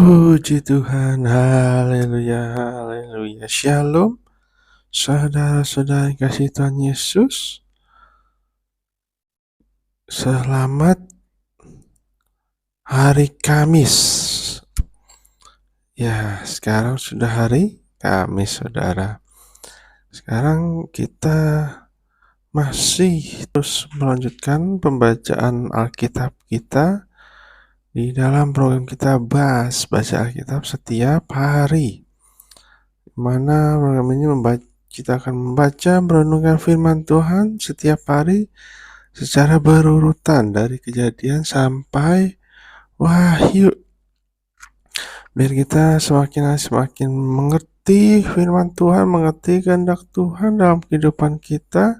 Puji Tuhan, haleluya, haleluya. Shalom, saudara-saudara yang kasih Tuhan Yesus. Selamat hari Kamis. Ya, sekarang sudah hari Kamis, saudara. Sekarang kita masih terus melanjutkan pembacaan Alkitab kita di dalam program kita baca Alkitab setiap hari. Mana program ini kita akan membaca merenungkan firman Tuhan setiap hari secara berurutan dari Kejadian sampai Wahyu, biar kita semakin mengerti firman Tuhan, mengerti kehendak Tuhan dalam kehidupan kita.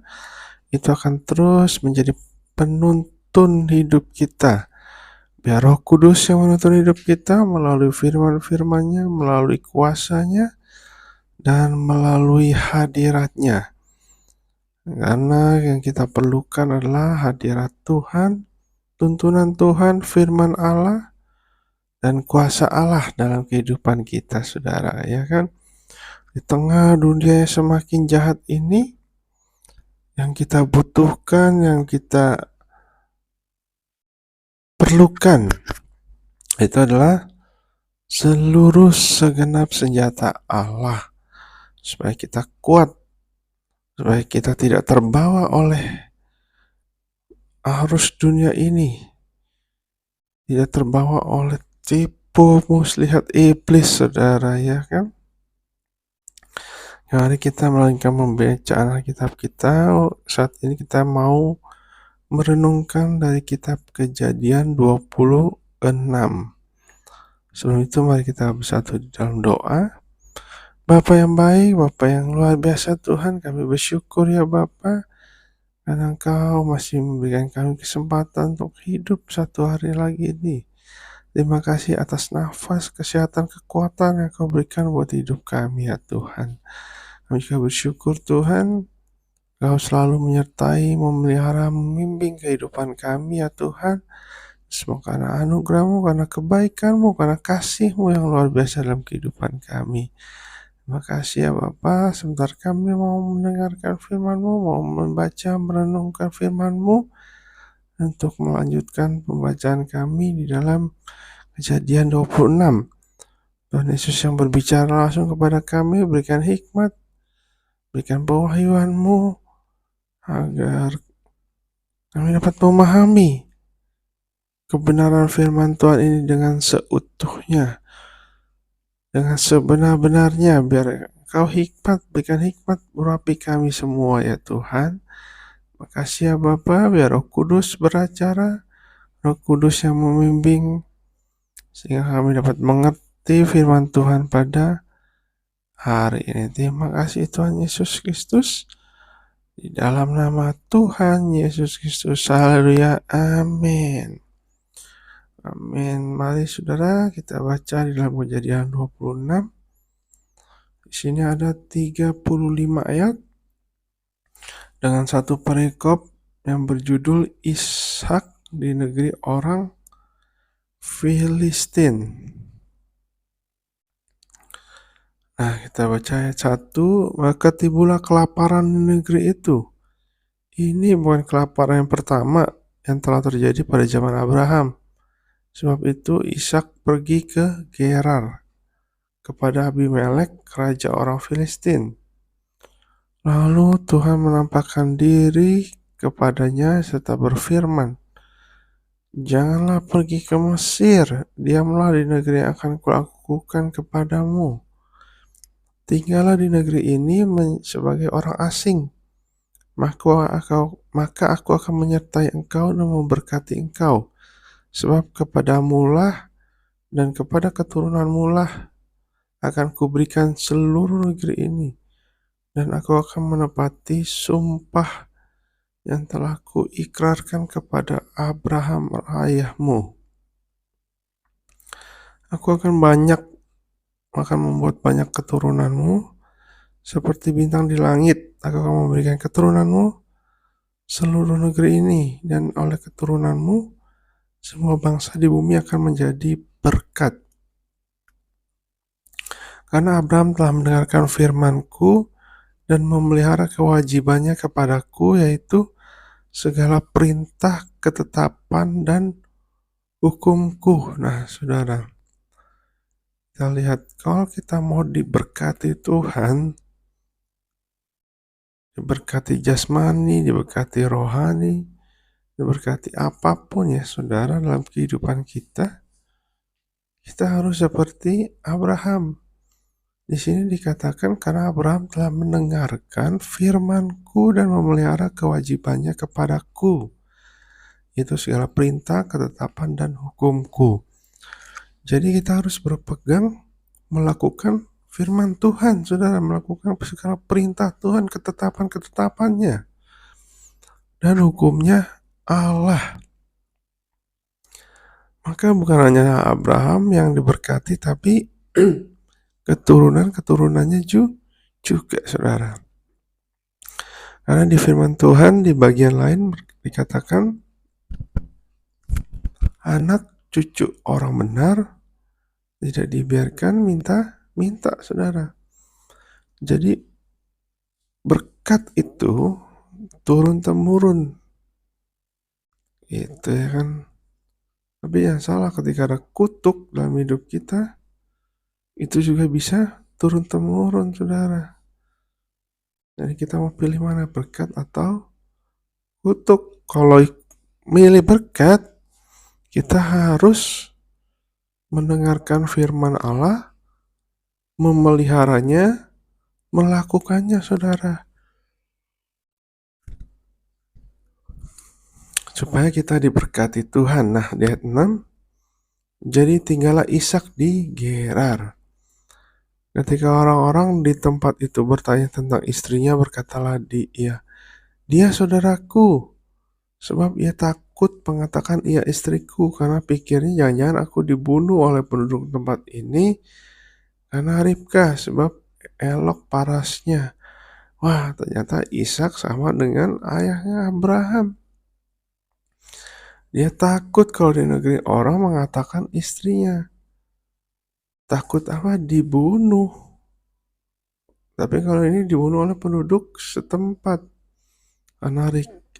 Itu akan terus menjadi penuntun hidup kita. Biar Roh Kudus yang menuntun hidup kita melalui firman-firman-Nya, melalui kuasa-Nya, dan melalui hadirat-Nya. Karena yang kita perlukan adalah hadirat Tuhan, tuntunan Tuhan, firman Allah, dan kuasa Allah dalam kehidupan kita, saudara, ya kan? Di tengah dunia yang semakin jahat ini, yang kita butuhkan, yang kita perlukan, itu adalah seluruh segenap senjata Allah, supaya kita kuat, supaya kita tidak terbawa oleh arus dunia ini, tidak terbawa oleh tipu muslihat iblis, saudara, ya kan? Mari kita melanjutkan pembacaan Alkitab kita. Saat ini kita mau merenungkan dari kitab Kejadian 26. Sebelum itu mari kita bersatu di dalam doa. Bapa yang baik, Bapa yang luar biasa Tuhan, kami bersyukur ya Bapa, karena Engkau masih memberikan kami kesempatan untuk hidup satu hari lagi ini. Terima kasih atas nafas, kesehatan, kekuatan yang Kau berikan buat hidup kami ya Tuhan. Kami juga bersyukur Tuhan, Kau selalu menyertai, memelihara, membimbing kehidupan kami ya Tuhan. Semoga karena anugerah-Mu, karena kebaikan-Mu, karena kasih-Mu yang luar biasa dalam kehidupan kami. Terima kasih ya Bapa, sebentar kami mau mendengarkan firman-Mu, mau membaca, merenungkan firman-Mu, untuk melanjutkan pembacaan kami di dalam Kejadian 26. Tuhan Yesus yang berbicara langsung kepada kami, berikan hikmat, berikan pewahyuan-Mu, agar kami dapat memahami kebenaran firman Tuhan ini dengan seutuhnya, dengan sebenar-benarnya, biar Kau berikan hikmat urapi kami semua ya Tuhan. Makasih ya Bapa, biar Roh Kudus beracara, Roh Kudus yang membimbing, sehingga kami dapat mengerti firman Tuhan pada hari ini. Terima kasih Tuhan Yesus Kristus. Di dalam nama Tuhan Yesus Kristus, haleluya, amin. Amin. Mari saudara kita baca di dalam Kejadian 26. Di sini ada 35 ayat dengan satu perikop yang berjudul Ishak di negeri orang Filistin. Nah, kita baca ayat 1. Maka timbullah kelaparan di negeri itu. Ini bukan kelaparan yang pertama yang telah terjadi pada zaman Abraham. Sebab itu Ishak pergi ke Gerar kepada Abimelek, raja orang Filistin. Lalu Tuhan menampakkan diri kepadanya serta berfirman, janganlah pergi ke Mesir, diamlah di negeri yang akan kulakukan kepadamu. Tinggallah di negeri ini sebagai orang asing, maka aku akan menyertai engkau dan memberkati engkau, sebab kepadamulah dan kepada keturunanmulah akan kuberikan seluruh negeri ini, dan aku akan menepati sumpah yang telah kuikrarkan kepada Abraham ayahmu. Aku akan membuat banyak keturunanmu seperti bintang di langit. Aku akan memberikan keturunanmu seluruh negeri ini, dan oleh keturunanmu semua bangsa di bumi akan menjadi berkat. Karena Abraham telah mendengarkan firman-Ku dan memelihara kewajibannya kepadaku, yaitu segala perintah, ketetapan, dan hukumku. Nah, saudara, kita lihat kalau kita mau diberkati Tuhan, diberkati jasmani, diberkati rohani, diberkati apapun ya saudara dalam kehidupan kita harus seperti Abraham. Di sini dikatakan karena Abraham telah mendengarkan firman-Ku dan memelihara kewajibannya kepadaku, itu segala perintah, ketetapan, dan hukum-Ku. Jadi kita harus berpegang melakukan firman Tuhan, saudara, melakukan segala perintah Tuhan, ketetapan-ketetapannya, dan hukumnya Allah. Maka bukan hanya Abraham yang diberkati, tapi keturunan-keturunannya juga, saudara. Karena di firman Tuhan di bagian lain dikatakan anak cucu orang benar tidak dibiarkan minta, saudara. Jadi berkat itu turun-temurun, itu ya kan. Tapi yang salah ketika ada kutuk dalam hidup kita, itu juga bisa turun-temurun, saudara. Jadi kita mau pilih mana, berkat atau kutuk? Kalau milih berkat, kita harus mendengarkan firman Allah, memeliharanya, melakukannya, saudara. Supaya kita diberkati Tuhan. Nah, di ayat 6, jadi tinggallah Ishak di Gerar. Ketika orang-orang di tempat itu bertanya tentang istrinya, berkatalah dia saudaraku, sebab ia takut mengatakan ia istriku, karena pikirnya jangan-jangan aku dibunuh oleh penduduk tempat ini karena Ribka, sebab elok parasnya. Wah, ternyata Ishak sama dengan ayahnya Abraham. Dia takut kalau di negeri orang mengatakan istrinya. Takut apa? Dibunuh. Tapi kalau ini dibunuh oleh penduduk setempat. Karena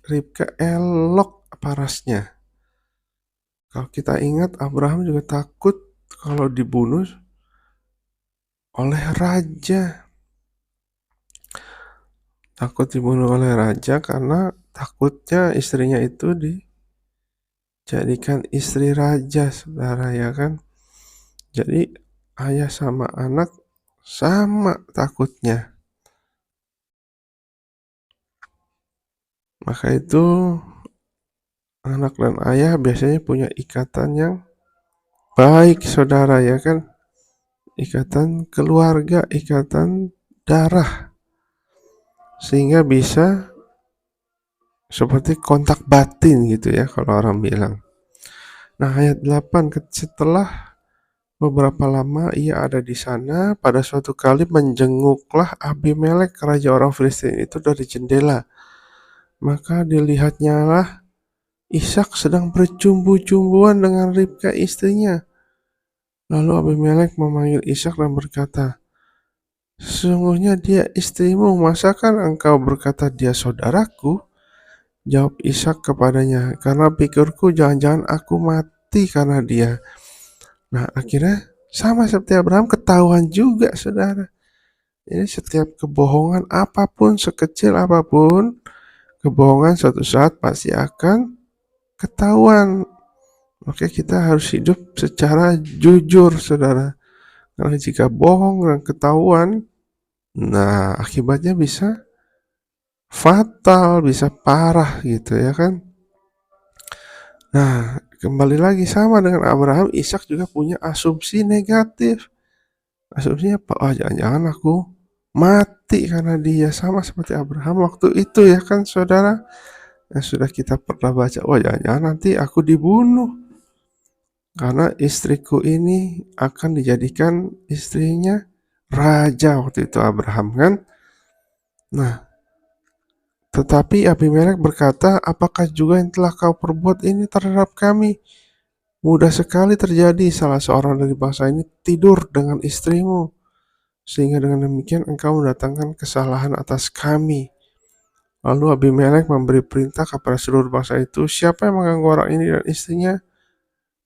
Ribka elok parasnya. Kalau kita ingat, Abraham juga takut kalau dibunuh oleh raja. Takut dibunuh oleh raja karena takutnya istrinya itu dijadikan istri raja, saudara, ya kan. Jadi ayah sama anak sama takutnya. Maka itu anak dan ayah biasanya punya ikatan yang baik, saudara, ya kan. Ikatan keluarga, ikatan darah, sehingga bisa seperti kontak batin gitu ya kalau orang bilang. Nah, ayat 8, setelah beberapa lama ia ada di sana, pada suatu kali menjenguklah Abimelek raja orang Filistin itu dari jendela. Maka dilihatnya lah Ishak sedang bercumbu-cumbuan dengan Ribka istrinya. Lalu Abimelek memanggil Ishak dan berkata, sesungguhnya dia istrimu, masakan engkau berkata dia saudaraku? Jawab Ishak kepadanya, karena pikirku jangan-jangan aku mati karena dia. Nah, akhirnya sama seperti Abraham, ketahuan juga, saudara. Jadi setiap kebohongan apapun, sekecil apapun, kebohongan suatu saat pasti akan ketahuan. Maka kita harus hidup secara jujur, saudara. Karena jika bohong dan ketahuan, nah akibatnya bisa fatal, bisa parah gitu ya kan. Nah, kembali lagi sama dengan Abraham, Ishak juga punya asumsi negatif. Asumsinya apa? Oh, jangan-jangan aku mati karena dia, sama seperti Abraham waktu itu ya kan, saudara. Yang sudah kita pernah baca, oh jangan-jangan nanti aku dibunuh karena istriku ini akan dijadikan istrinya raja waktu itu Abraham kan. Nah, tetapi Abimelek berkata, apakah juga yang telah kau perbuat ini terhadap kami? Mudah sekali terjadi salah seorang dari bangsa ini tidur dengan istrimu. sehingga dengan demikian engkau mendatangkan kesalahan atas kami. Lalu Abimelek memberi perintah kepada seluruh bangsa itu, siapa yang mengganggu orang ini dan istrinya,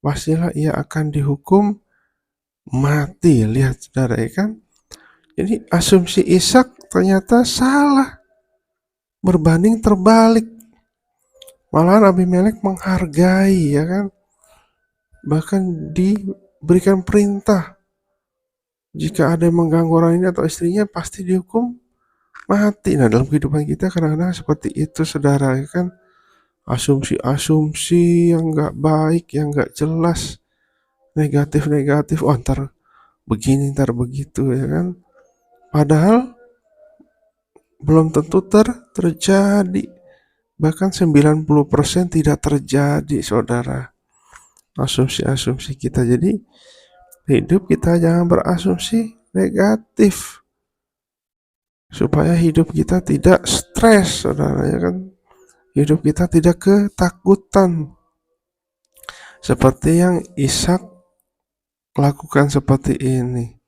pastilah ia akan dihukum mati. Lihat saudara, ya kan? Jadi asumsi Ishak ternyata salah, berbanding terbalik. Malahan Abimelek menghargai, ya kan? Bahkan diberikan perintah, jika ada yang mengganggu orang ini atau istrinya pasti dihukum mati. Nah, dalam kehidupan kita kadang-kadang seperti itu saudara, ya kan? Asumsi-asumsi yang gak baik, yang gak jelas, negatif-negatif, oh ntar begini, ntar begitu, ya kan? Padahal belum tentu terjadi. Bahkan 90% tidak terjadi, saudara. Asumsi-asumsi kita. Jadi hidup kita jangan berasumsi negatif, supaya hidup kita tidak stres, saudara, ya kan? Hidup kita tidak ketakutan, seperti yang Ishak lakukan seperti ini.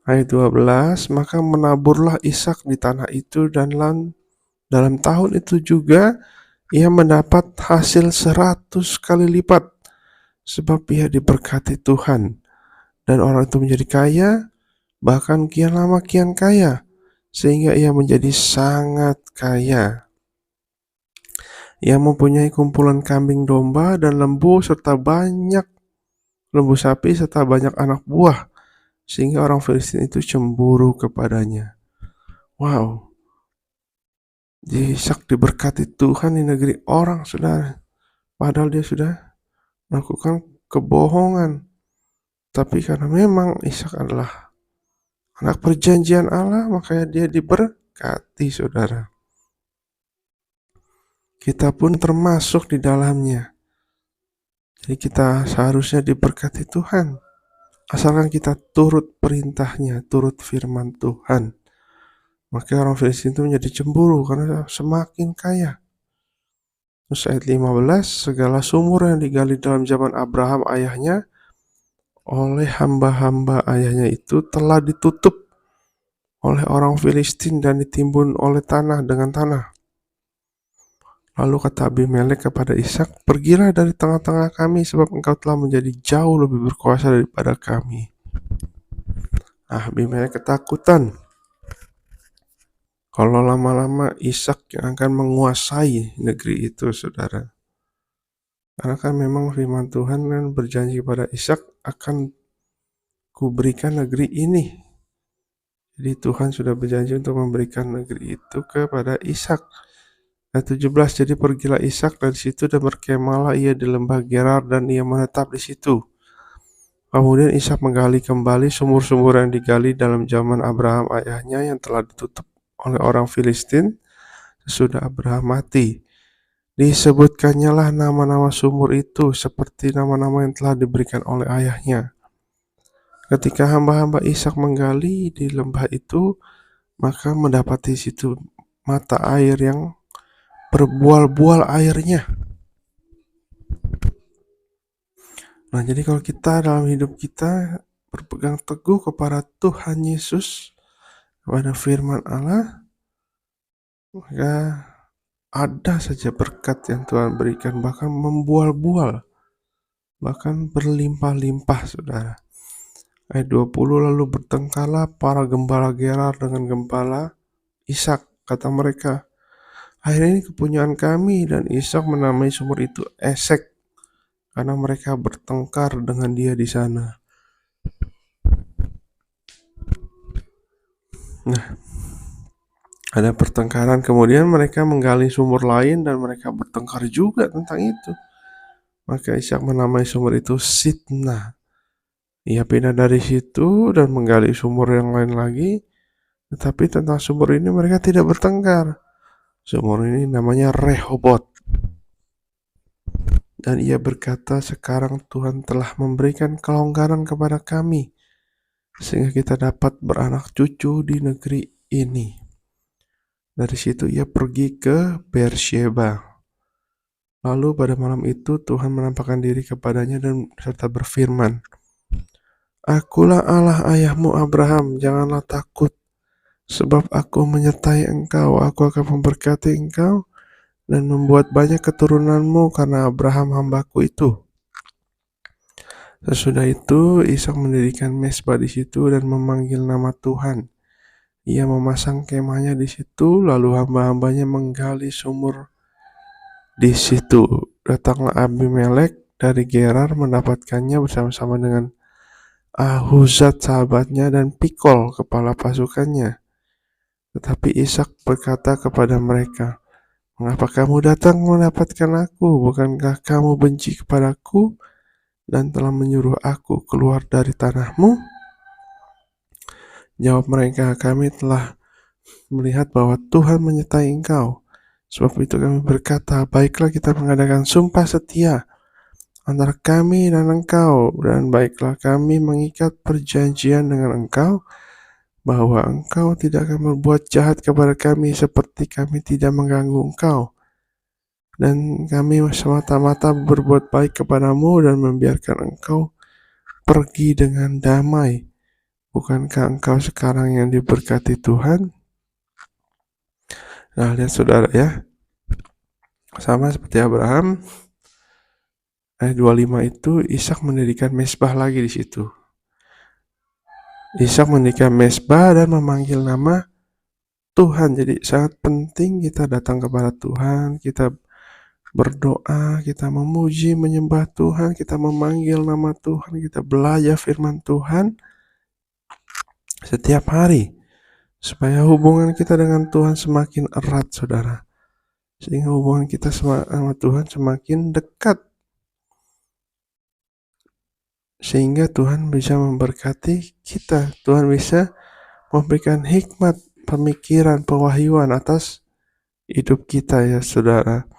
Ayat 12, maka menaburlah Ishak di tanah itu, dan dalam tahun itu juga ia mendapat hasil 100 kali lipat, sebab ia diberkati Tuhan, dan orang itu menjadi kaya, bahkan kian lama kian kaya, sehingga ia menjadi sangat kaya. Ia mempunyai kumpulan kambing domba dan lembu serta banyak lembu sapi serta banyak anak buah, sehingga orang Filistin itu cemburu kepadanya. Wow, Ishak diberkati Tuhan di negeri orang, saudara. Padahal dia sudah melakukan kebohongan. Tapi karena memang Ishak adalah anak perjanjian Allah, makanya dia diberkati, saudara. Kita pun termasuk di dalamnya. Jadi kita seharusnya diberkati Tuhan, asalkan kita turut perintahnya, turut firman Tuhan. Maka orang Filistin itu menjadi cemburu karena semakin kaya. Terus ayat 15, segala sumur yang digali dalam zaman Abraham ayahnya oleh hamba-hamba ayahnya itu telah ditutup oleh orang Filistin dan ditimbun oleh tanah dengan tanah. Lalu kata Abimelek kepada Ishak, pergilah dari tengah-tengah kami, sebab engkau telah menjadi jauh lebih berkuasa daripada kami. Abimelek ketakutan kalau lama-lama Ishak yang akan menguasai negeri itu, saudara. Karena kan memang firman Tuhan kan berjanji kepada Ishak, akan kuberikan negeri ini. Jadi Tuhan sudah berjanji untuk memberikan negeri itu kepada Ishak. Ayat 17, jadi pergilah Ishak dari situ dan berkemahlah ia di lembah Gerar, dan ia menetap di situ. Kemudian Ishak menggali kembali sumur-sumur yang digali dalam zaman Abraham ayahnya yang telah ditutup oleh orang Filistin sesudah Abraham mati. Disebutkannya lah nama-nama sumur itu seperti nama-nama yang telah diberikan oleh ayahnya. Ketika hamba-hamba Ishak menggali di lembah itu, maka mendapati situ mata air yang berbual-bual airnya. Nah, jadi kalau kita dalam hidup kita berpegang teguh kepada Tuhan Yesus, kepada firman Allah, maka ada saja berkat yang Tuhan berikan, bahkan membual-bual, bahkan berlimpah-limpah, saudara. Ayat 20, lalu bertengkarlah para gembala Gerar dengan gembala Ishak, kata mereka, air ini kepunyaan kami, dan Ishak menamai sumur itu Esek, karena mereka bertengkar dengan dia di sana. Nah, ada pertengkaran, kemudian mereka menggali sumur lain dan mereka bertengkar juga tentang itu. Maka Ishak menamai sumur itu Sitna. Ia pindah dari situ dan menggali sumur yang lain lagi, tetapi tentang sumur ini mereka tidak bertengkar. Sumur ini namanya Rehobot. Dan ia berkata, sekarang Tuhan telah memberikan kelonggaran kepada kami, sehingga kita dapat beranak cucu di negeri ini. Dari situ ia pergi ke Beersheba. Lalu pada malam itu Tuhan menampakkan diri kepadanya dan serta berfirman, Akulah Allah ayahmu Abraham, janganlah takut, sebab aku menyertai engkau, aku akan memberkati engkau dan membuat banyak keturunanmu karena Abraham hambaku itu. Sesudah itu, Ishak mendirikan mezbah di situ dan memanggil nama Tuhan. Ia memasang kemahnya di situ, lalu hamba-hambanya menggali sumur di situ. Datanglah Abimelek dari Gerar mendapatkannya bersama-sama dengan Ahuzat sahabatnya dan Pikol kepala pasukannya. Tetapi Ishak berkata kepada mereka, "Mengapa kamu datang mendapatkan aku? Bukankah kamu benci kepadaku dan telah menyuruh aku keluar dari tanahmu?" Jawab mereka, "Kami telah melihat bahwa Tuhan menyertai engkau. Sebab itu kami berkata, baiklah kita mengadakan sumpah setia antara kami dan engkau, dan baiklah kami mengikat perjanjian dengan engkau, bahwa engkau tidak akan berbuat jahat kepada kami seperti kami tidak mengganggu engkau. Dan kami semata-mata berbuat baik kepadamu dan membiarkan engkau pergi dengan damai. Bukankah engkau sekarang yang diberkati Tuhan?" Nah, lihat saudara ya, sama seperti Abraham, ayat 25 itu Ishak mendirikan mezbah lagi di situ. Ishak mendirikan mezbah dan memanggil nama Tuhan. Jadi sangat penting kita datang kepada Tuhan, kita berdoa, kita memuji, menyembah Tuhan, kita memanggil nama Tuhan, kita belajar firman Tuhan setiap hari, supaya hubungan kita dengan Tuhan semakin erat, saudara. Sehingga hubungan kita sama Tuhan semakin dekat. Sehingga Tuhan bisa memberkati kita. Tuhan bisa memberikan hikmat, pemikiran, pewahyuan atas hidup kita ya saudara.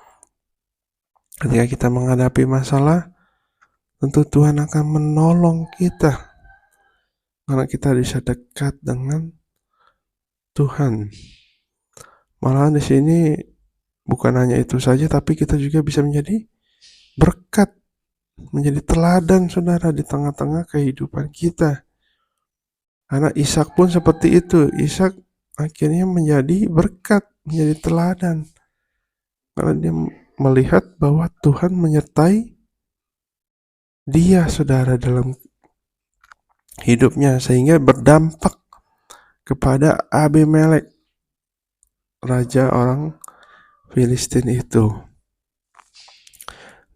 Ketika kita menghadapi masalah, tentu Tuhan akan menolong kita. Karena kita bisa dekat dengan Tuhan. Malahan di sini bukan hanya itu saja, tapi kita juga bisa menjadi berkat, menjadi teladan saudara di tengah-tengah kehidupan kita. Karena Ishak pun seperti itu. Ishak akhirnya menjadi berkat, menjadi teladan. Karena dia melihat bahwa Tuhan menyertai dia saudara dalam hidupnya, sehingga berdampak kepada Abimelek, raja orang Filistin itu.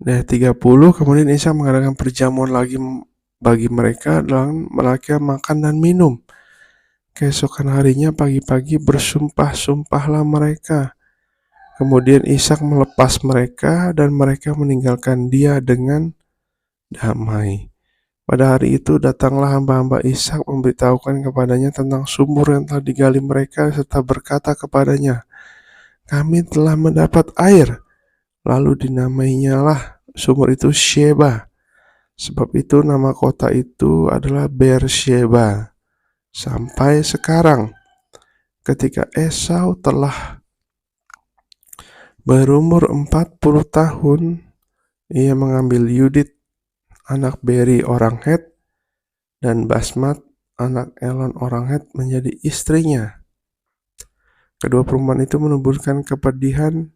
Nah, 30, kemudian Ishak mengadakan perjamuan lagi bagi mereka dan mereka makan dan minum. Keesokan harinya pagi-pagi bersumpah-sumpahlah mereka. Kemudian Ishak melepas mereka dan mereka meninggalkan dia dengan damai. Pada hari itu datanglah hamba-hamba Ishak memberitahukan kepadanya tentang sumur yang telah digali mereka serta berkata kepadanya, "Kami telah mendapat air." Lalu dinamainya lah sumur itu Sheba. Sebab itu nama kota itu adalah Beersheba sampai sekarang. Ketika Esau telah berumur 40 tahun, ia mengambil Yudit anak Beri orang Het dan Basmat anak Elon orang Het menjadi istrinya. Kedua perempuan itu menumbuhkan kepedihan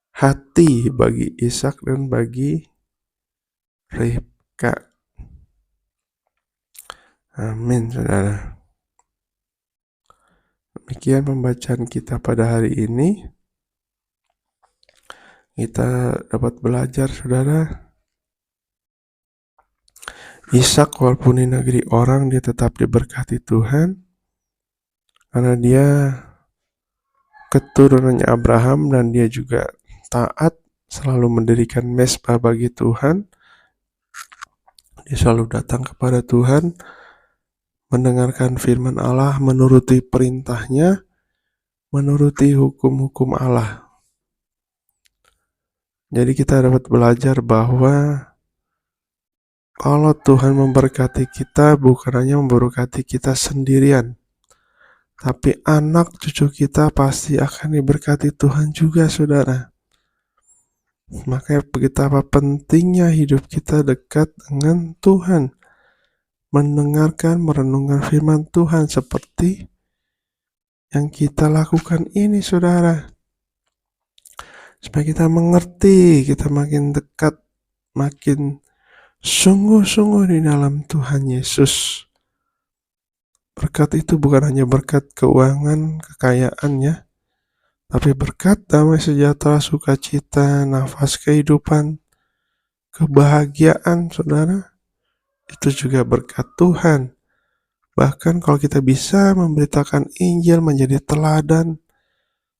hati bagi Ishak dan bagi Ribka. Amin, saudara. Demikian pembacaan kita pada hari ini. Kita dapat belajar, saudara, Ishak walaupun di negeri orang dia tetap diberkati Tuhan karena dia keturunannya Abraham dan dia juga taat, selalu mendirikan mezbah bagi Tuhan. Dia selalu datang kepada Tuhan, mendengarkan firman Allah, menuruti perintahnya, menuruti hukum-hukum Allah. Jadi kita dapat belajar bahwa kalau Tuhan memberkati kita, bukan hanya memberkati kita sendirian, tapi anak cucu kita pasti akan diberkati Tuhan juga, saudara. Makanya betapa pentingnya hidup kita dekat dengan Tuhan. mendengarkan, merenungkan firman Tuhan seperti yang kita lakukan ini, saudara. Supaya kita mengerti, kita makin dekat, makin sungguh-sungguh di dalam Tuhan Yesus. Berkat itu bukan hanya berkat keuangan, kekayaan ya, tapi berkat damai sejahtera, sukacita, nafas kehidupan, kebahagiaan, saudara. Itu juga berkat Tuhan. Bahkan kalau kita bisa memberitakan Injil, menjadi teladan,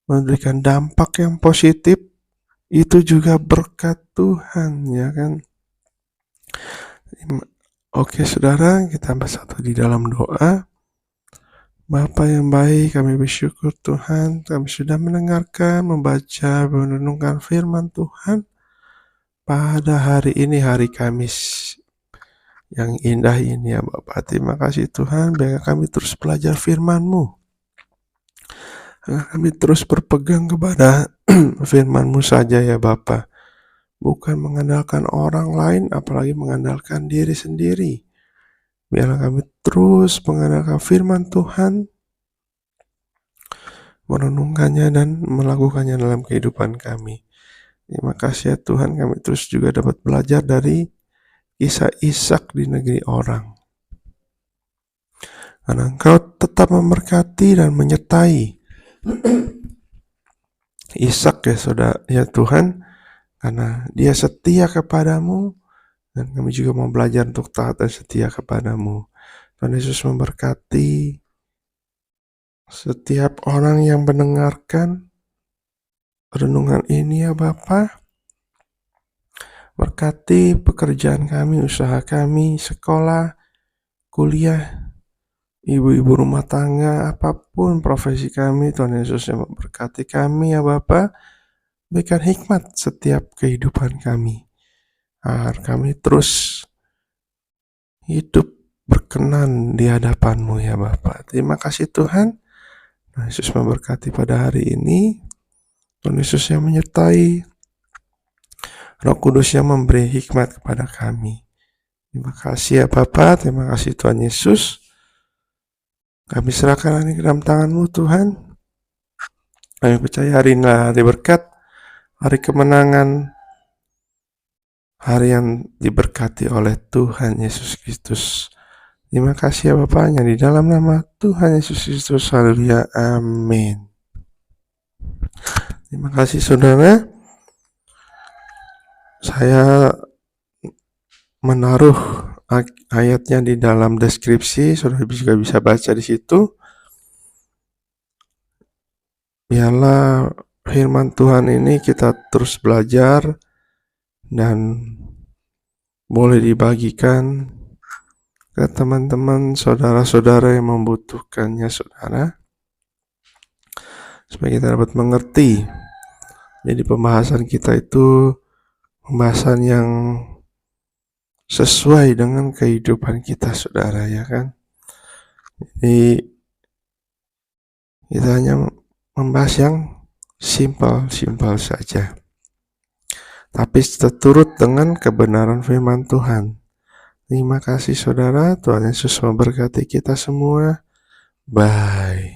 memberikan dampak yang positif, itu juga berkat Tuhan, ya kan? Oke saudara, kita bersatu di dalam doa. Bapa yang baik, kami bersyukur Tuhan, kami sudah mendengarkan, membaca, merenungkan firman Tuhan pada hari ini, hari Kamis yang indah ini ya Bapak. Terima kasih Tuhan, biarkan kami terus belajar firman-Mu. Kami terus berpegang kepada firman-Mu saja ya Bapak. Bukan mengandalkan orang lain, apalagi mengandalkan diri sendiri. Biarlah kami terus mengandalkan firman Tuhan, merenungkannya dan melakukannya dalam kehidupan kami. Terima kasih ya Tuhan, kami terus juga dapat belajar dari kisah Ishak di negeri orang. Karena Engkau tetap memberkati dan menyertai Ishak ya saudara, ya Tuhan, karena dia setia kepadamu, dan kami juga mau belajar untuk taat dan setia kepadamu. Tuhan Yesus memberkati setiap orang yang mendengarkan renungan ini ya Bapa. Berkati pekerjaan kami, usaha kami, sekolah, kuliah, ibu-ibu rumah tangga, apapun profesi kami, Tuhan Yesus yang memberkati kami ya Bapa. Berikan hikmat setiap kehidupan kami, agar kami terus hidup berkenan di hadapan-Mu ya Bapa. Terima kasih Tuhan. Tuhan Yesus memberkati pada hari ini. Tuhan Yesus yang menyertai, Roh Kudus yang memberi hikmat kepada kami. Terima kasih ya Bapa, terima kasih Tuhan Yesus. Kami serahkan ini ke dalam tangan-Mu Tuhan. Kami percaya hari ini hari berkat, hari kemenangan, hari yang diberkati oleh Tuhan Yesus Kristus. Terima kasih ya Bapa, yang di dalam nama Tuhan Yesus Kristus. Haleluya, amin. Terima kasih saudara. Saya menaruh ayatnya di dalam deskripsi, saudara juga bisa baca di situ. Biarlah firman Tuhan ini kita terus belajar dan boleh dibagikan ke teman-teman, saudara-saudara yang membutuhkannya, saudara, supaya kita dapat mengerti. Jadi pembahasan kita itu pembahasan yang sesuai dengan kehidupan kita, saudara, ya kan? Jadi kita hanya membahas yang simpel saja, tapi seturut dengan kebenaran firman Tuhan. Terima kasih saudara, Tuhan Yesus memberkati kita semua. Bye.